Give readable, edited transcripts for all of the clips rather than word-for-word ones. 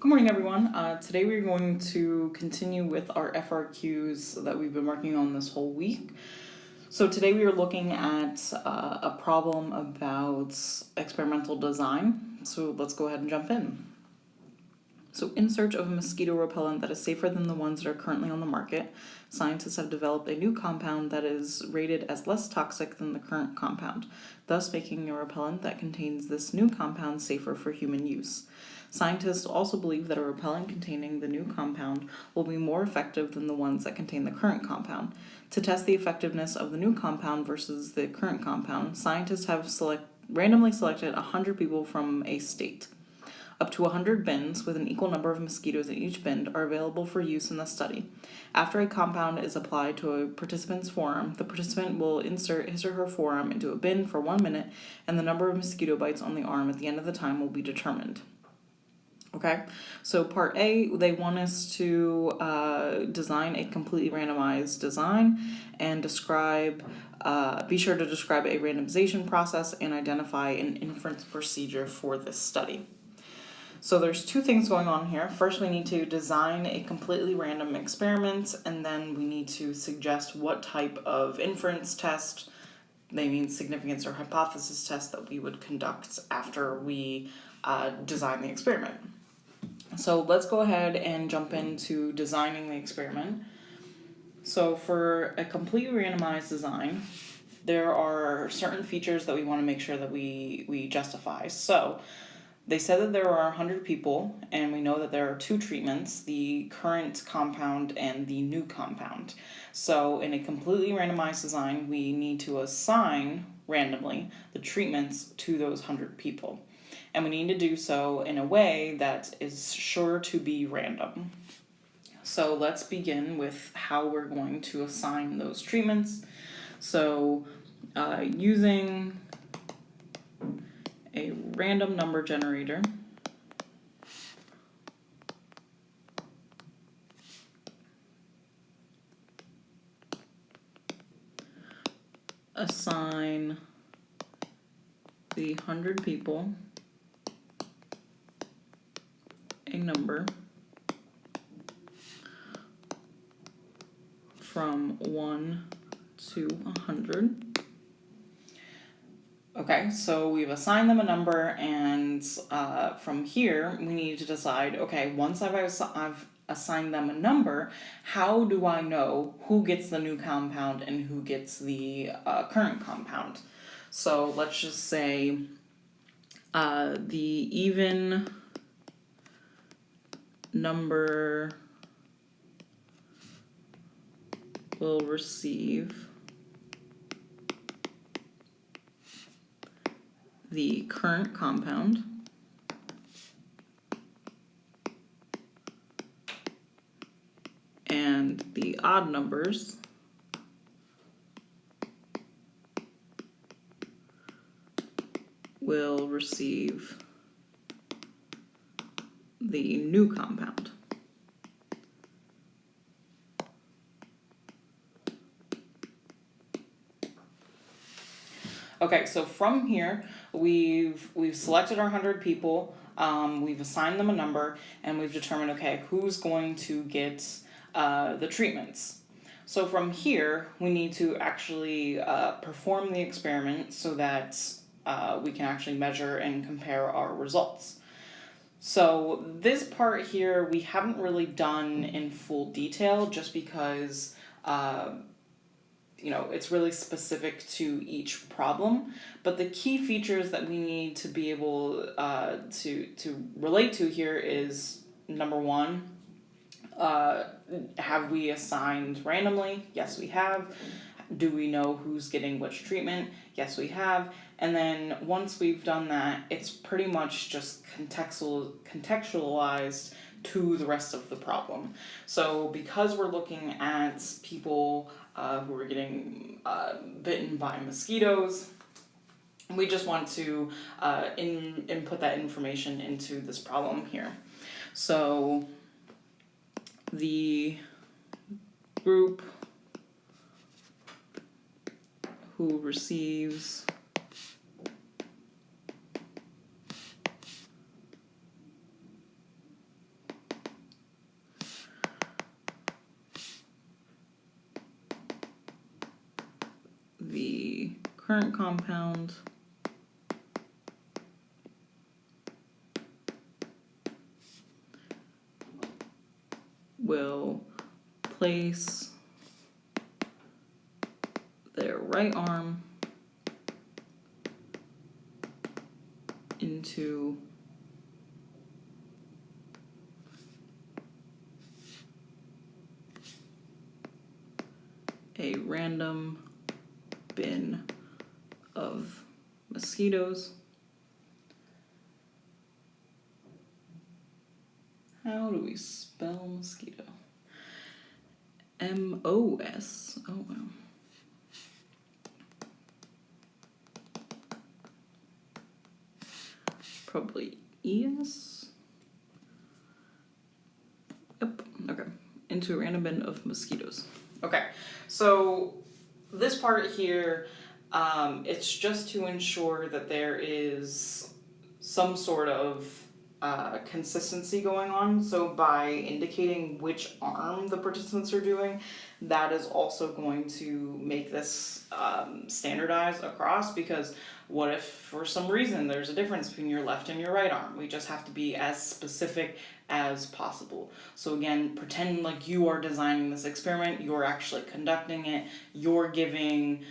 Good morning, everyone. Today we're going to continue with our FRQs that we've been working on this whole week. So today we are looking at a problem about experimental design. So let's go ahead and jump in. So in search of a mosquito repellent that is safer than the ones that are currently on the market, scientists have developed a new compound that is rated as less toxic than the current compound, thus making a repellent that contains this new compound safer for human use. Scientists also believe that a repellent containing the new compound will be more effective than the ones that contain the current compound. To test the effectiveness of the new compound versus the current compound, scientists have randomly selected 100 people from a state. Up to 100 bins with an equal number of mosquitoes in each bin are available for use in the study. After a compound is applied to a participant's forearm, the participant will insert his or her forearm into a bin for 1 minute, and the number of mosquito bites on the arm at the end of the time will be determined. Okay, so part A, they want us to design a completely randomized design and be sure to describe a randomization process and identify an inference procedure for this study. So there's two things going on here. First, we need to design a completely random experiment, and then we need to suggest what type of inference test, they mean significance or hypothesis test, that we would conduct after we design the experiment. So let's go ahead and jump into designing the experiment. So for a completely randomized design, there are certain features that we want to make sure that we justify. So they said that there are 100 people, and we know that there are two treatments, the current compound and the new compound. So in a completely randomized design, we need to assign randomly the treatments to those 100 people. And we need to do so in a way that is sure to be random. So let's begin with how we're going to assign those treatments. So using a random number generator, assign the 100 people a number from 1 to 100. Okay, so we've assigned them a number, and from here we need to decide, okay, once I've assigned them a number, how do I know who gets the new compound and who gets the current compound? So let's just say the even number will receive the current compound, and the odd numbers will receive the new compound. Okay, so from here, we've selected our 100 people, we've assigned them a number, and we've determined, okay, who's going to get the treatments. So from here, we need to actually perform the experiment so that we can actually measure and compare our results. So this part here we haven't really done in full detail, just because it's really specific to each problem. But the key features that we need to be able to relate to here is, number one, have we assigned randomly? Yes, we have. Do we know who's getting which treatment? Yes, we have. And then once we've done that, it's pretty much just contextualized to the rest of the problem. So because we're looking at people who are getting bitten by mosquitoes, we just want to input that information into this problem here. So the group who receives current compound will place their right arm into a random bin of mosquitoes. How do we spell mosquito? M-O-S. Oh, wow. Probably E-S. Yep, okay. Into a random bin of mosquitoes. Okay, so this part here, it's just to ensure that there is some sort of consistency going on. So by indicating which arm the participants are doing, that is also going to make this standardized across, because what if for some reason there's a difference between your left and your right arm? We just have to be as specific as possible. So again, pretend like you are designing this experiment, you're actually conducting it, you're giving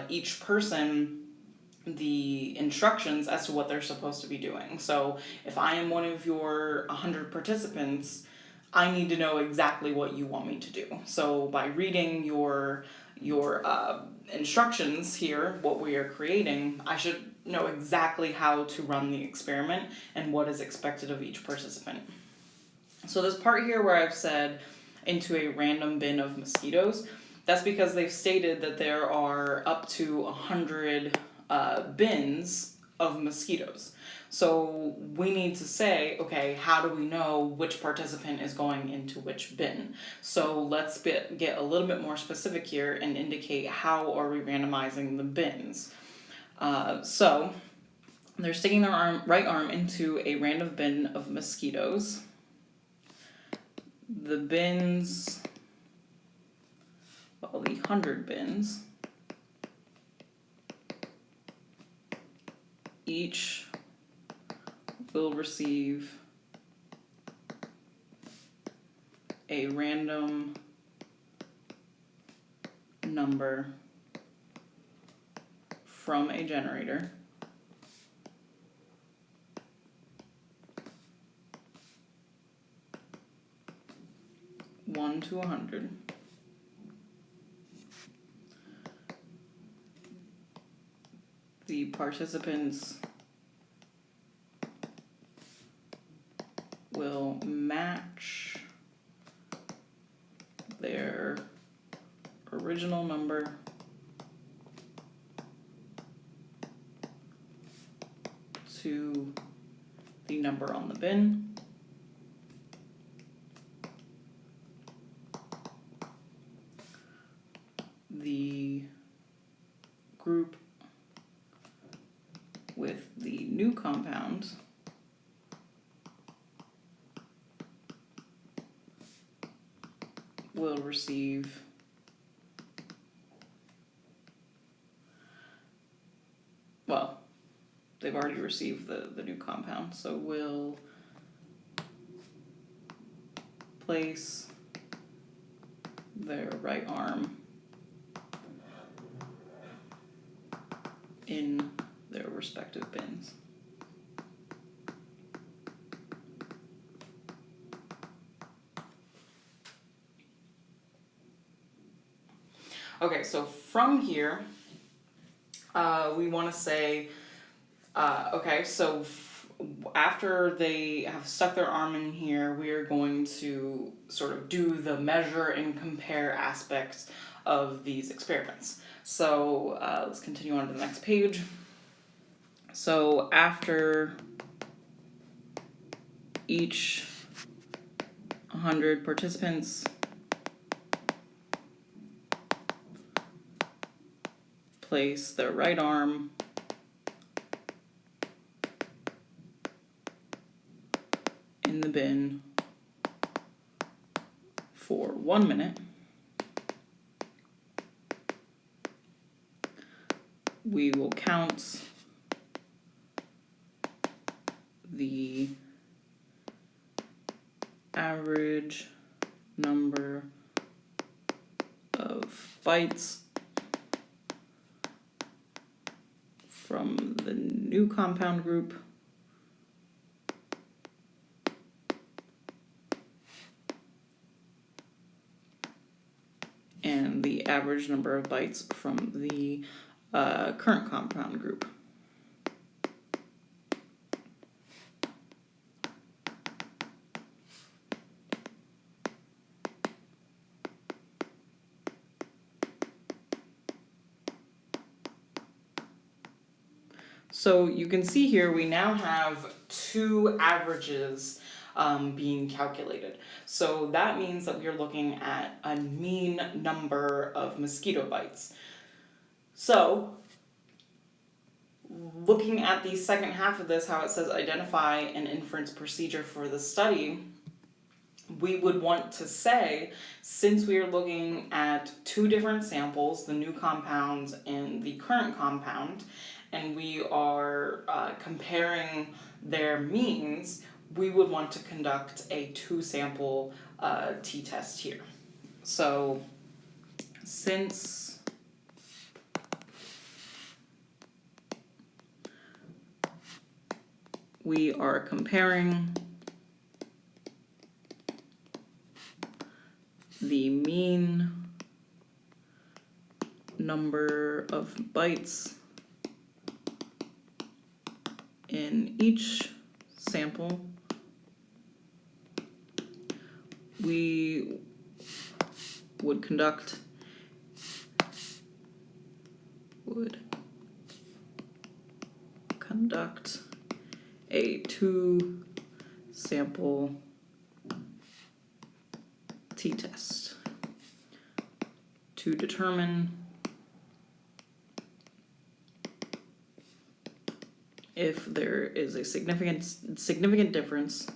each person the instructions as to what they're supposed to be doing. So if I am one of your 100 participants, I need to know exactly what you want me to do. So by reading your instructions here, what we are creating, I should know exactly how to run the experiment and what is expected of each participant. So this part here where I've said into a random bin of mosquitoes, that's because they've stated that there are up to 100 bins of mosquitoes. So we need to say, okay, how do we know which participant is going into which bin? So let's get a little bit more specific here and indicate how are we randomizing the bins. So they're sticking their right arm into a random bin of mosquitoes. The bins, well, the 100 bins, each will receive a random number from a generator (1 to 100). The participants will match their original number to the number on the bin. The group with the new compound will receive they've already received the new compound, so we'll place their right arm in their respective bins. Okay, so from here, we want to say, okay, so after they have stuck their arm in here, we are going to sort of do the measure and compare aspects of these experiments. So let's continue on to the next page. So after each 100 participants place their right arm in the bin for 1 minute. we will count the average number of bytes from the new compound group and the average number of bytes from the current compound group. So you can see here we now have two averages being calculated. So that means that we are looking at a mean number of mosquito bites. So looking at the second half of this, how it says identify an inference procedure for the study, we would want to say, since we are looking at two different samples, the new compound and the current compound, and we are comparing their means, we would want to conduct a two-sample t-test here. So since we are comparing the mean number of bytes in each sample, we would conduct a two-sample t-test to determine if there is a significant difference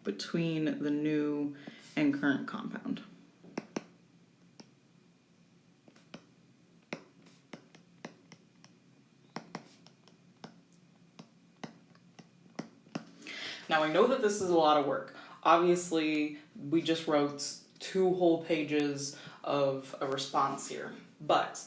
between the new and current compound. Now I know that this is a lot of work. Obviously, we just wrote 2 whole pages of a response here, but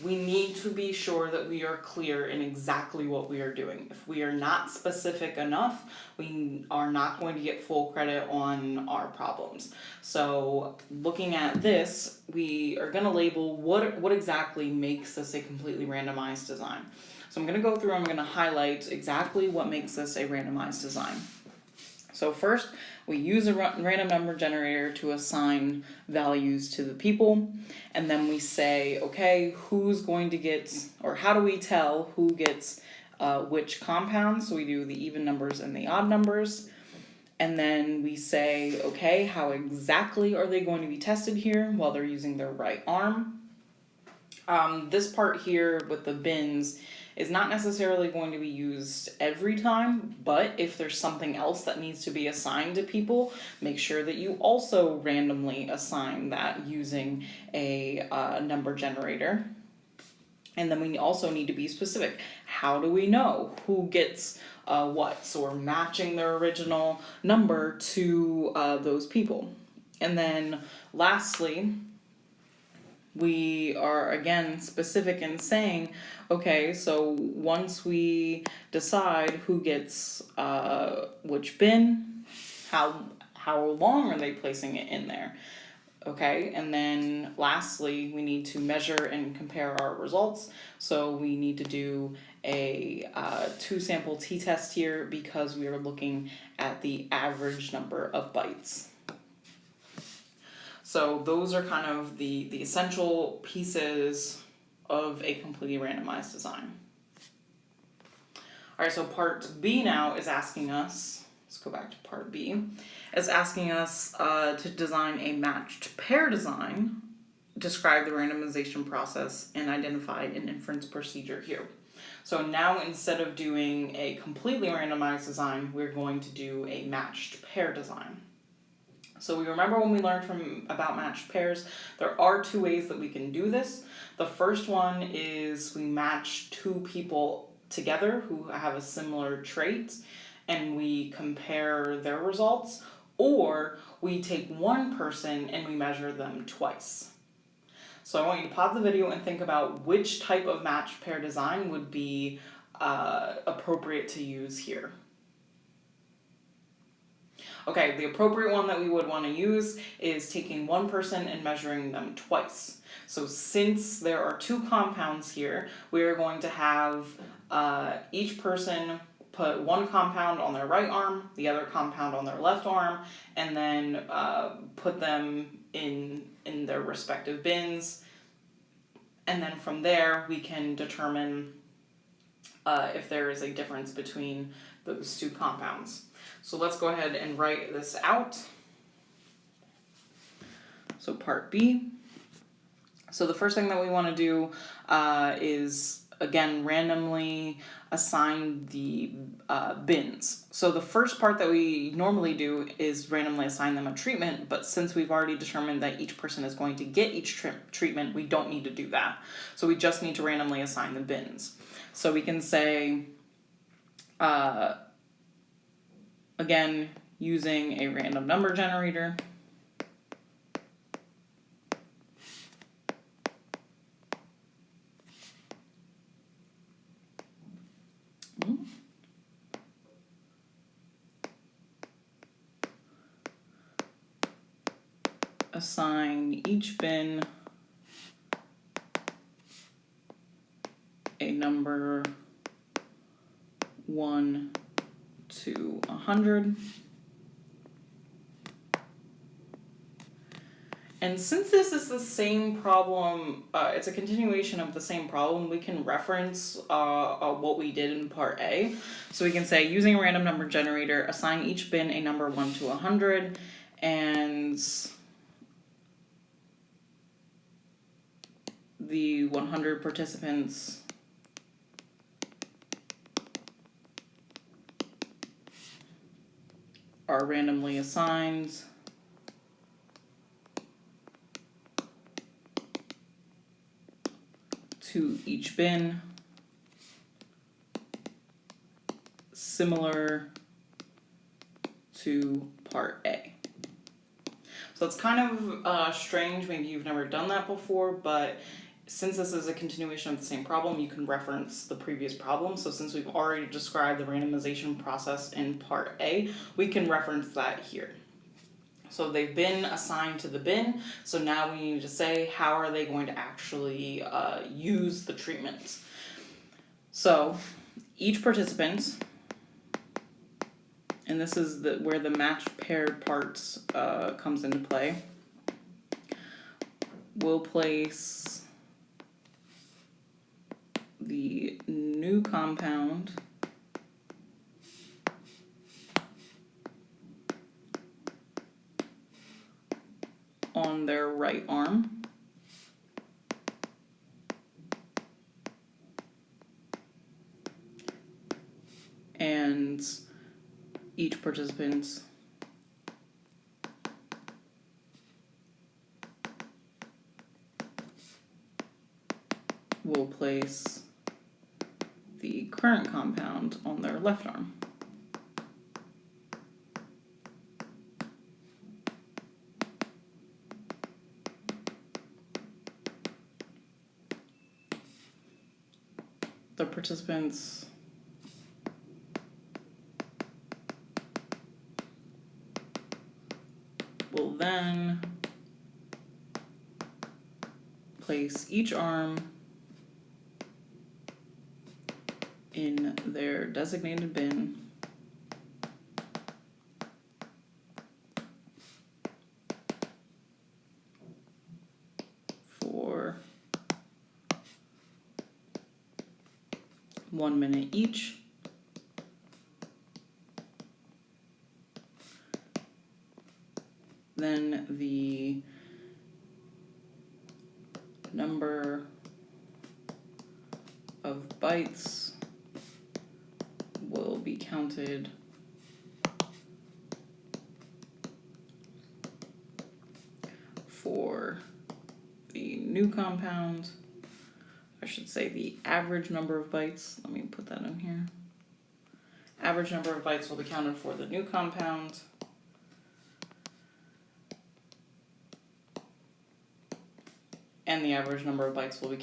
we need to be sure that we are clear in exactly what we are doing. If we are not specific enough, we are not going to get full credit on our problems. So looking at this, we are going to label what exactly makes this a completely randomized design. So I'm going to go through, I'm going to highlight exactly what makes this a randomized design. So first, we use a random number generator to assign values to the people, and then we say, okay, who's going to get, or how do we tell who gets which compound? So we do the even numbers and the odd numbers, and then we say, okay, how exactly are they going to be tested here while they're using their right arm? This part here with the bins is not necessarily going to be used every time, but if there's something else that needs to be assigned to people, make sure that you also randomly assign that using a number generator. And then we also need to be specific. How do we know who gets what? So we're matching their original number to those people. And then lastly, we are again specific in saying, okay, so once we decide who gets which bin, how long are they placing it in there? Okay, and then lastly, we need to measure and compare our results. So we need to do a 2-sample t-test here because we are looking at the average number of bytes. So those are kind of the essential pieces of a completely randomized design. All right, so part B now is asking us, let's go back to part B, is asking us to design a matched pair design, describe the randomization process, and identify an inference procedure here. So now instead of doing a completely randomized design, we're going to do a matched pair design. So we remember when we learned about matched pairs, there are two ways that we can do this. The first one is we match two people together who have a similar trait and we compare their results, or we take one person and we measure them twice. So I want you to pause the video and think about which type of matched pair design would be appropriate to use here. Okay, the appropriate one that we would want to use is taking one person and measuring them twice. So since there are two compounds here, we are going to have each person put one compound on their right arm, the other compound on their left arm, and then put them in their respective bins. And then from there, we can determine if there is a difference between those two compounds. So let's go ahead and write this out. So part B. So the first thing that we want to do is, again, randomly assign the bins. So the first part that we normally do is randomly assign them a treatment, but since we've already determined that each person is going to get each treatment, we don't need to do that. So we just need to randomly assign the bins. So we can say, again, using a random number generator, assign each bin a number 1 to 100. And since this is the same problem, it's a continuation of the same problem, we can reference what we did in part A. So we can say, using a random number generator, assign each bin a number 1 to 100, and the 100 participants are randomly assigned to each bin, similar to part A. So it's kind of strange, maybe you've never done that before, but since this is a continuation of the same problem, you can reference the previous problem. So since we've already described the randomization process in part A, we can reference that here. So they've been assigned to the bin, so now we need to say, how are they going to actually use the treatments? So each participant, and this is where the matched paired parts comes into play, will place the new compound on their right arm, and each participant will place the current compound on their left arm. The participants will then place each arm in their designated bin for 1 minute each. Then the number of bytes will be counted for the new compound. I should say the average number of bytes. Let me put that in here. Average number of bytes will be counted for the new compound. And the average number of bytes will be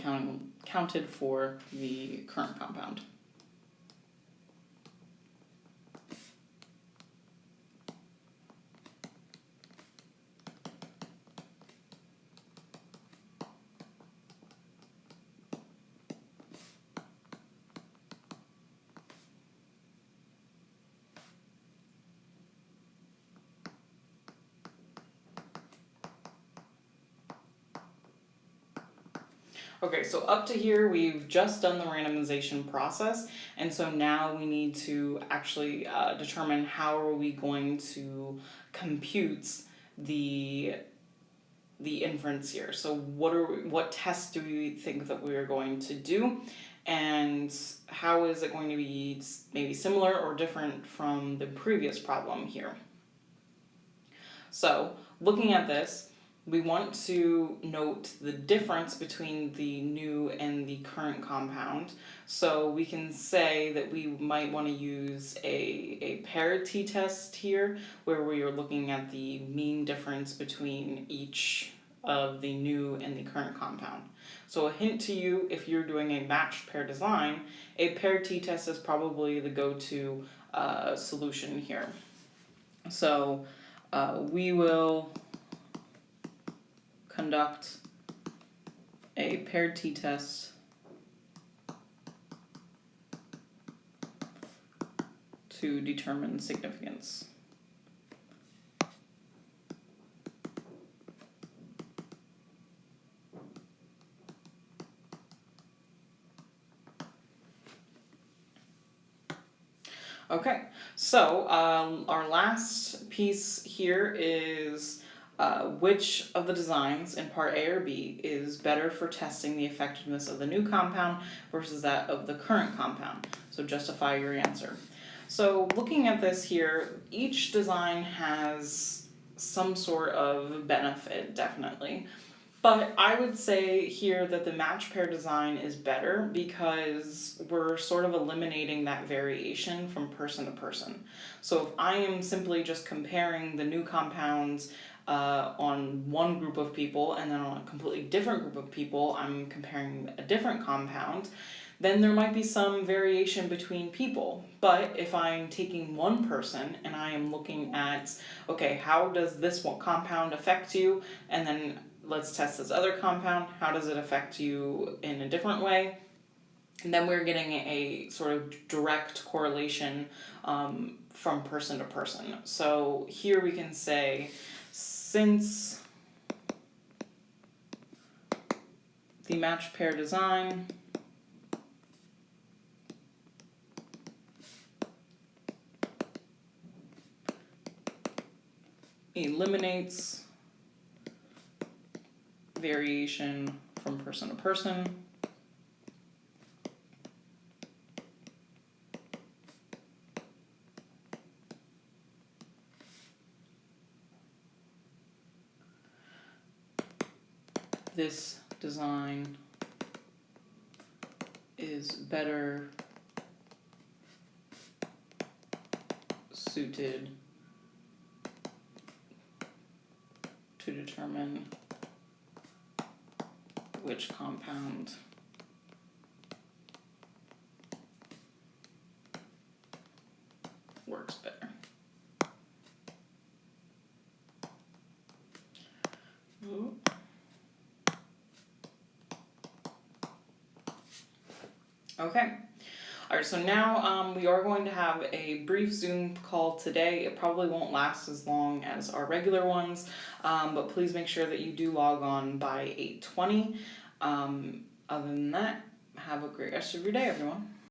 counted for the current compound. Okay, so up to here, we've just done the randomization process, and so now we need to actually determine how are we going to compute the inference here. So what tests do we think that we are going to do, and how is it going to be maybe similar or different from the previous problem here? So looking at this, we want to note the difference between the new and the current compound. So we can say that we might want to use a parity test here, where we are looking at the mean difference between each of the new and the current compound. So a hint to you, if you're doing a matched pair design, a parity test is probably the go-to solution here. So we will conduct a paired t-test to determine significance. Okay, so our last piece here is which of the designs in part A or B is better for testing the effectiveness of the new compound versus that of the current compound. So justify your answer. So looking at this here, each design has some sort of benefit, definitely. But I would say here that the match pair design is better because we're sort of eliminating that variation from person to person. So if I am simply just comparing the new compounds on one group of people and then on a completely different group of people, I'm comparing a different compound, then there might be some variation between people. But if I'm taking one person and I am looking at, okay, how does this one compound affect you? And then let's test this other compound. How does it affect you in a different way? And then we're getting a sort of direct correlation from person to person. So here we can say, since the matched pair design eliminates variation from person to person, this design is better suited to determine which compound works better. Ooh. Okay. All right, so now we are going to have a brief Zoom call today. It probably won't last as long as our regular ones, but please make sure that you do log on by 8:20. Other than that, have a great rest of your day, everyone.